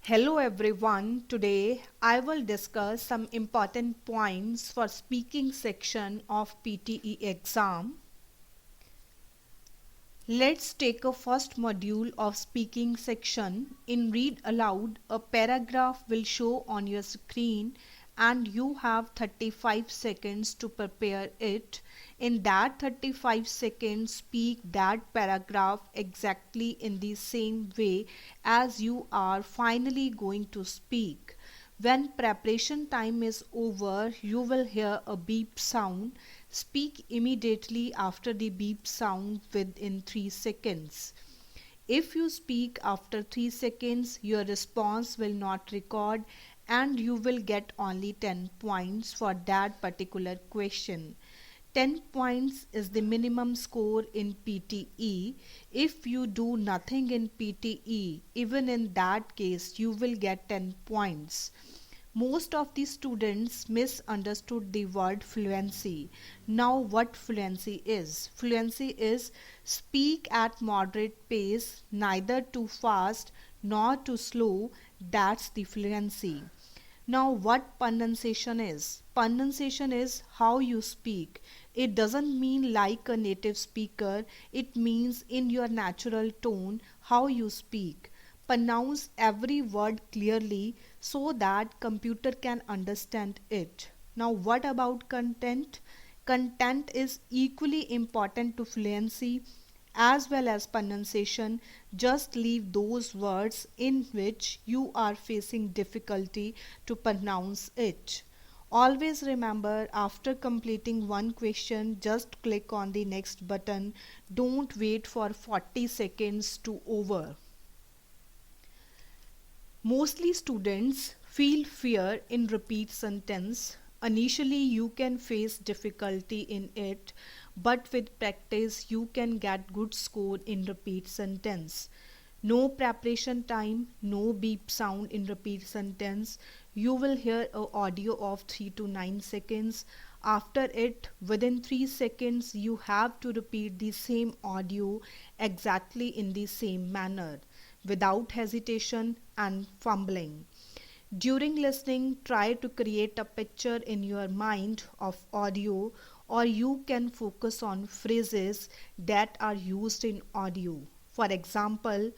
Hello everyone. Today I will discuss some important points for speaking section of PTE exam. Let's take a first module of speaking section. In read aloud, a paragraph will show on your screen and you have 35 seconds to prepare it. In that 35 seconds, speak that paragraph exactly in the same way as you are finally going to speak. When preparation time is over, you will hear a beep sound. Speak immediately after the beep sound within 3 seconds. If you speak after 3 seconds, your response will not record and you will get only 10 points for that particular question. 10 points is the minimum score in PTE. If you do nothing in PTE, even in that case, you will get 10 points. Most of the students misunderstood the word fluency. Now what fluency is? Fluency is speak at moderate pace, neither too fast nor too slow. That's the fluency. Now what pronunciation is? Pronunciation is how you speak. It doesn't mean like a native speaker. It means in your natural tone how you speak. Pronounce every word clearly so that computer can understand it. Now what about content? Content is equally important to fluency as well as pronunciation. Just leave those words in which you are facing difficulty to pronounce it. Always remember, after completing one question, just click on the next button. Don't wait for 40 seconds to over. Mostly students feel fear in repeat sentence. Initially you can face difficulty in it, but with practice you can get good score in repeat sentence. No preparation time, no beep sound in repeat sentence. You will hear a audio of 3 to 9 seconds. After it, within 3 seconds you have to repeat the same audio exactly in the same manner, without hesitation and fumbling. During listening, try to create a picture in your mind of audio, or you can focus on phrases that are used in audio. For example,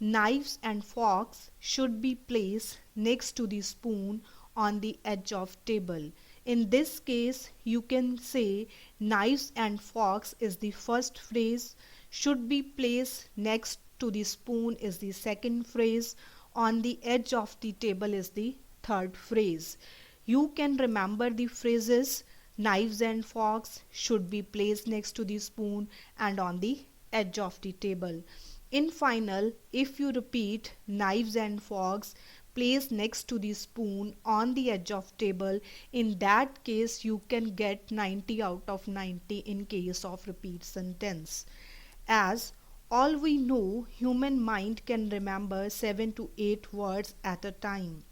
knives and forks should be placed next to the spoon on the edge of table. In this case, you can say knives and forks is the first phrase, should be placed next to the spoon is the second phrase, on the edge of the table is the third phrase. You can remember the phrases knives and forks should be placed next to the spoon and on the edge of the table. In final, if you repeat knives and forks placed next to the spoon on the edge of table, in that case you can get 90 out of 90 in case of repeat sentence. As all we know, human mind can remember 7 to 8 words at a time.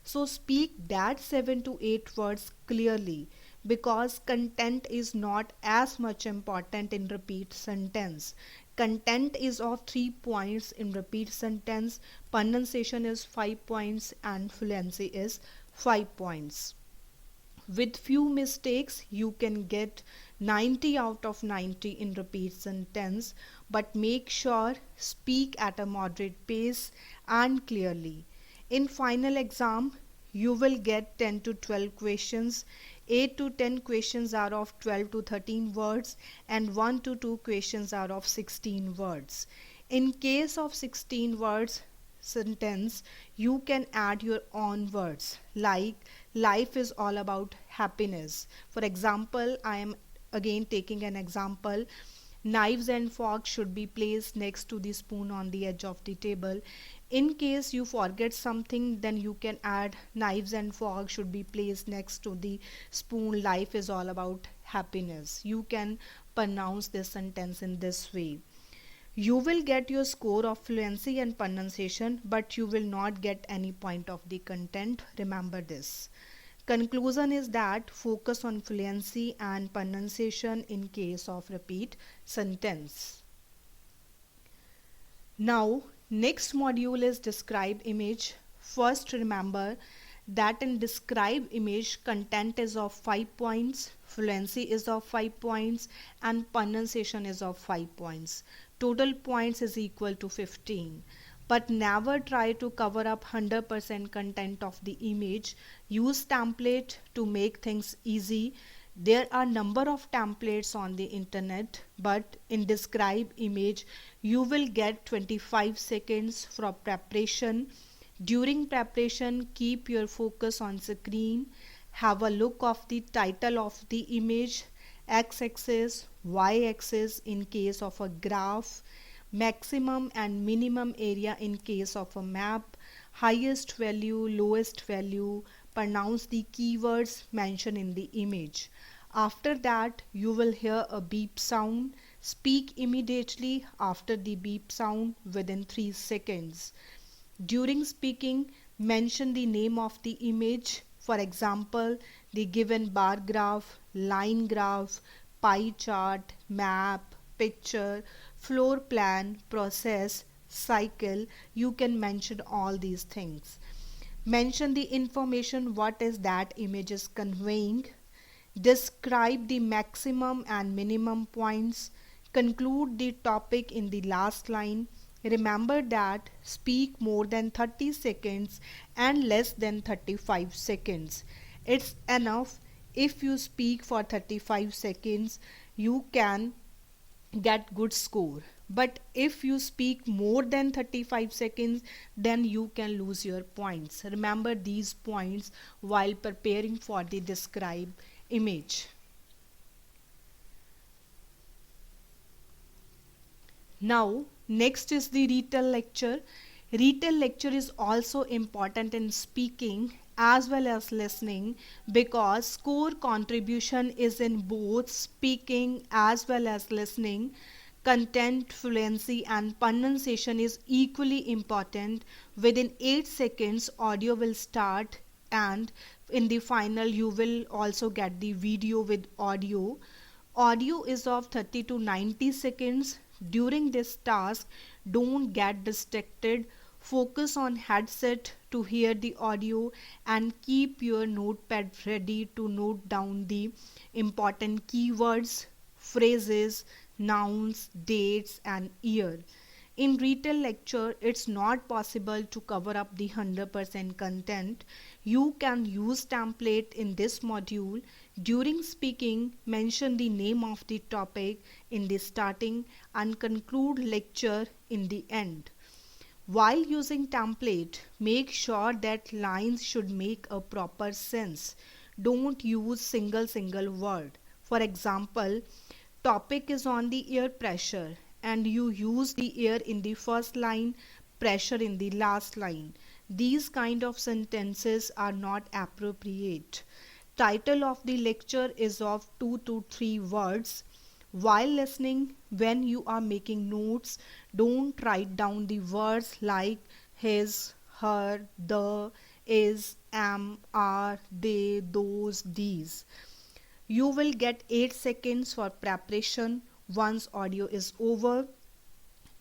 So speak that 7 to 8 words clearly, because content is not as much important in repeat sentence. Content is of 3 points in repeat sentence, pronunciation is 5 points and fluency is 5 points. With few mistakes you can get 90 out of 90 in repeat sentence, but make sure speak at a moderate pace and clearly. In final exam you will get 10 to 12 questions. 8 to 10 questions are of 12 to 13 words and 1 to 2 questions are of 16 words. In case of 16 words sentence, you can add your own words like life is all about happiness. For example, I am again taking an example. Knives and forks should be placed next to the spoon on the edge of the table. In case you forget something, then you can add knives and forks should be placed next to the spoon. Life is all about happiness. You can pronounce this sentence in this way. You will get your score of fluency and pronunciation, but you will not get any point of the content. Remember this. Conclusion is that focus on fluency and pronunciation in case of repeat sentence. Now, next module is describe image. First, remember that in describe image, content is of 5 points, fluency is of 5 points, and pronunciation is of 5 points. Total points is equal to 15. But never try to cover up 100% content of the image. Use template to make things easy. There are number of templates on the internet, but in describe image you will get 25 seconds for preparation. During preparation, keep your focus on screen. Have a look of the title of the image, x-axis, y-axis in case of a graph, maximum and minimum area in case of a map, highest value, lowest value, pronounce the keywords mentioned in the image. After that, you will hear a beep sound. Speak immediately after the beep sound within 3 seconds. During speaking, mention the name of the image. For example, the given bar graph, line graph, pie chart, map, picture, floor plan, process, cycle. You can mention all these things. Mention the information what is that image is conveying. Describe the maximum and minimum points. Conclude the topic in the last line. Remember that speak more than 30 seconds and less than 35 seconds. It's enough if you speak for 35 seconds, you can get good score. But if you speak more than 35 seconds, then you can lose your points. Remember these points while preparing for the describe image. Now next is the retell lecture. Retell lecture is also important in speaking as well as listening, because score contribution is in both speaking as well as listening. Content, fluency and pronunciation is equally important. Within 8 seconds audio will start, and in the final you will also get the video with audio. Audio is of 30 to 90 seconds. During this task, don't get distracted. Focus on headset to hear the audio and keep your notepad ready to note down the important keywords, phrases, nouns, dates and year. In retell lecture, it's not possible to cover up the 100% content. You can use template in this module. During speaking, mention the name of the topic in the starting and conclude lecture in the end. While using template, make sure that lines should make a proper sense. Don't use single word. For example, topic is on the air pressure and you use the air in the first line, pressure in the last line. These kind of sentences are not appropriate. Title of the lecture is of 2 to 3 words. While listening, when you are making notes, don't write down the words like his, her, the, is, am, are, they, those, these. You will get 8 seconds for preparation once audio is over.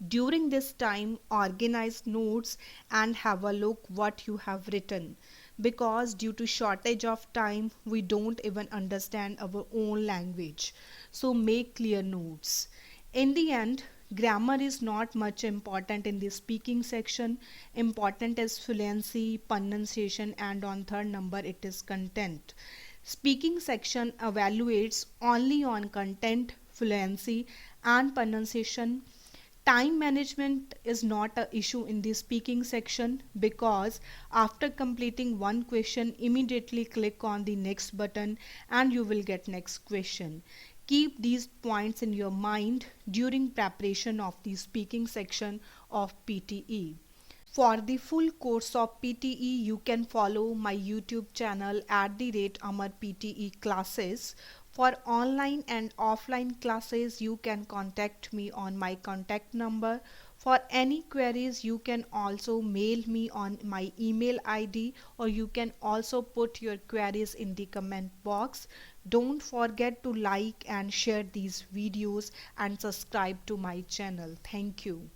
During this time, organize notes and have a look what you have written, because due to shortage of time we don't even understand our own language. So make clear notes. In the end, grammar is not much important in the speaking section. Important is fluency, pronunciation and on third number it is content. Speaking section evaluates only on content, fluency and pronunciation. Time management is not an issue in the speaking section, because after completing one question immediately click on the next button and you will get next question. Keep these points in your mind during preparation of the speaking section of PTE. For the full course of PTE, you can follow my YouTube channel @Amar PTE classes. For online and offline classes, you can contact me on my contact number. For any queries, you can also mail me on my email ID, or you can also put your queries in the comment box. Don't forget to like and share these videos and subscribe to my channel. Thank you.